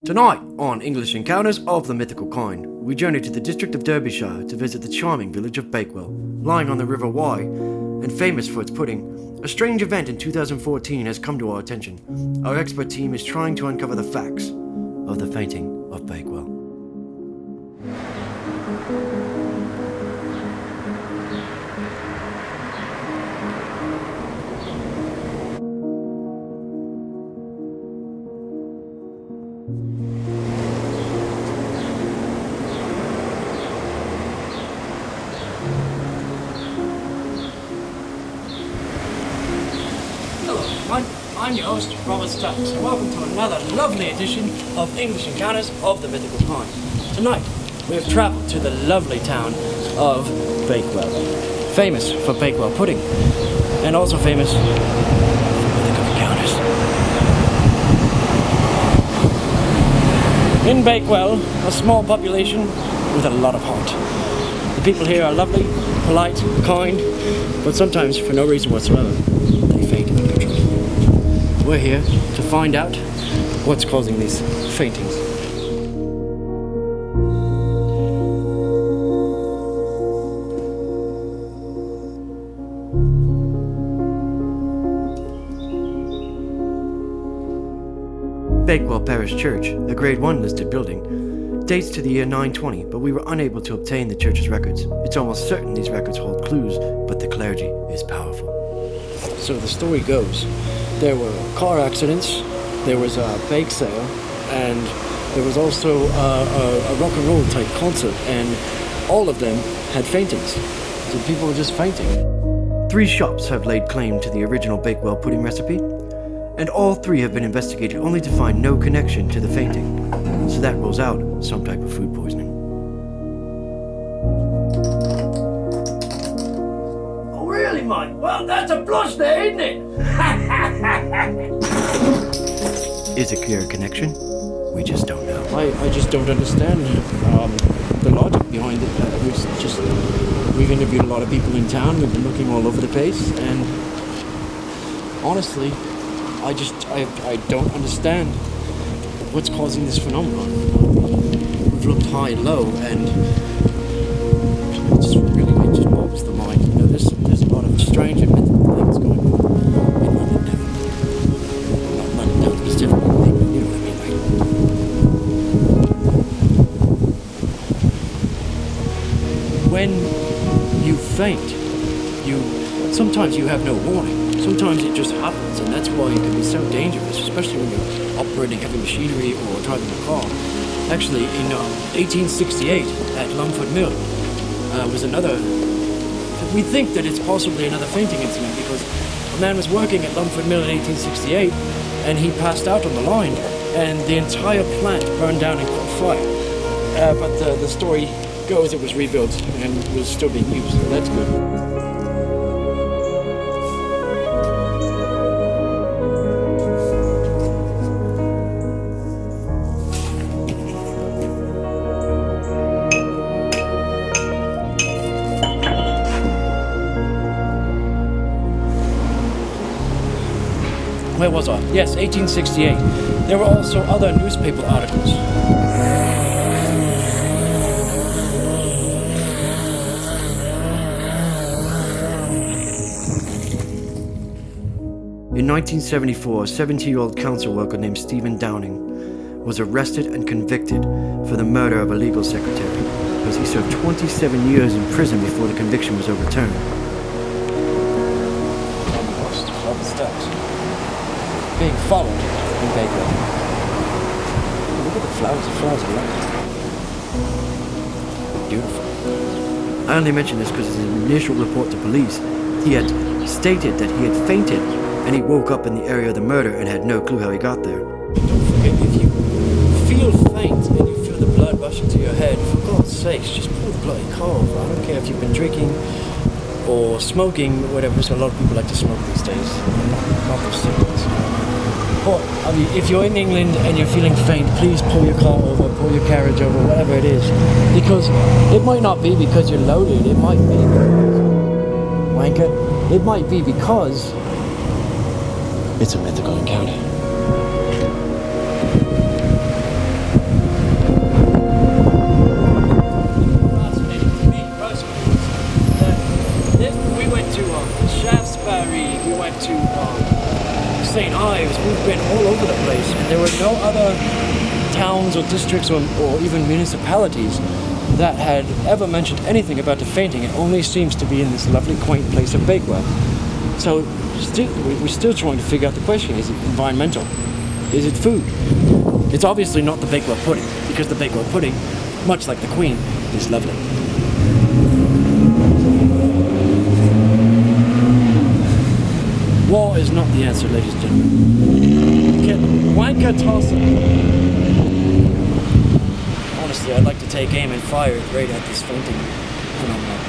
Tonight, on English Encounters of the Mythical Kind, we journey to the district of Derbyshire to visit the charming village of Bakewell. Lying on the River Wye, and famous for its pudding, a strange event in 2014 has come to our attention. Our expert team is trying to uncover the facts of the fainting of Bakewell. I'm your host, Robert Stacks, and welcome to another lovely edition of English Encounters of the Mythical Kind. Tonight, we have travelled to the lovely town of Bakewell, famous for Bakewell pudding, and also famous for mythical encounters. In Bakewell, a small population with a lot of heart. The people here are lovely, polite, kind, but sometimes, for no reason whatsoever, they faint in control. We're here to find out what's causing these faintings. Bakewell Parish Church, a Grade 1 listed building, dates to the year 920, but we were unable to obtain the church's records. It's almost certain these records hold clues, but the clergy is powerful. So the story goes, there were car accidents, there was a bake sale, and there was also a rock and roll type concert, and all of them had faintings. So people were just fainting. 3 shops have laid claim to the original Bakewell pudding recipe, and all 3 have been investigated only to find no connection to the fainting. So that rules out some type of food poisoning. Oh really, Mike? Well, that's a plus there, isn't it? Is it clear connection? We just don't know. I just don't understand the logic behind it. We've interviewed a lot of people in town. We've been looking all over the place, and honestly, I don't understand what's causing this phenomenon. We've looked high and low, and it just boggles the mind. You know, there's a lot of strange and mythical things going on in London town. Not London town specifically, but you know what I mean. Like, when you faint, sometimes you have no warning. Sometimes it just happens, and that's why it can be so dangerous, especially when you're operating heavy machinery or driving a car. Actually, in 1868 at Lumford Mill was another. We think that it's possibly another fainting incident because a man was working at Lumford Mill in 1868, and he passed out on the line, and the entire plant burned down and caught fire. But the story goes it was rebuilt and was still being used, so that's good. Where was I? Yes, 1868. There were also other newspaper articles. In 1974, a 70-year-old council worker named Stephen Downing was arrested and convicted for the murder of a legal secretary because he served 27 years in prison before the conviction was overturned. Being followed in Bakewell. Look at the flowers are lovely. Beautiful. I only mention this because in his initial report to police, he had stated that he had fainted and he woke up in the area of the murder and had no clue how he got there. Don't forget, if you feel faint and you feel the blood rushing to your head, for God's sakes, just pull the bloody car over. I don't care if you've been drinking or smoking, whatever, so a lot of people like to smoke these days. Not those cigarettes. But, I mean, if you're in England and you're feeling faint, please pull your car over, pull your carriage over, whatever it is. Because it might not be because you're loaded, it might be wanker. It might be because it's a mythical encounter. towns or districts or even municipalities that had ever mentioned anything about the fainting. It only seems to be in this lovely, quaint place of Bakewell. So we're still trying to figure out the question. Is it environmental? Is it food? It's obviously not the Bakewell pudding, because the Bakewell pudding, much like the Queen, is lovely. War is not the answer, ladies and gentlemen. Wanker tosser. Honestly, I'd like to take aim and fire it right at this fainting phenomenon.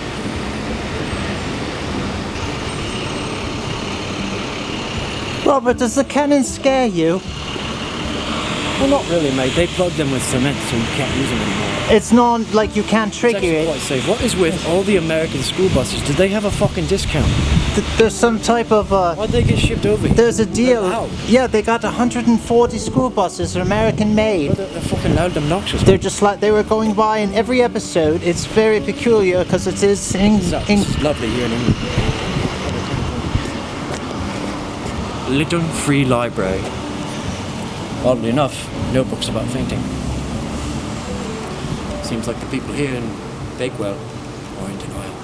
Robert, does the cannon scare you? Well, not really, mate. They plug them with cement, so you can't use them anymore. It's not like you can't trigger It's actually it. quite safe. What is with all the American school buses? Do they have a fucking discount? There's some type of Why'd they get shipped over here? there's a deal. They're loud. Yeah, they got 140 school buses, they're American made. Well, they're fucking loud and obnoxious. They're just like they were going by in every episode. It's very peculiar because it is It's lovely here in England. Little free library. Oddly enough, no books about fainting. Seems like the people here in Bakewell are in denial.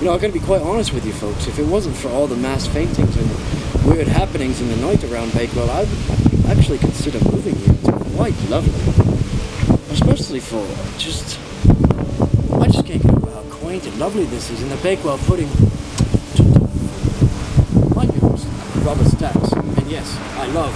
You know, I'm going to be quite honest with you folks. If it wasn't for all the mass faintings and weird happenings in the night around Bakewell, I would actually consider moving here. It's quite lovely. Especially for just... I just can't get over how quaint and lovely this is. And the Bakewell pudding... My name is Robert Stacks. And yes, I love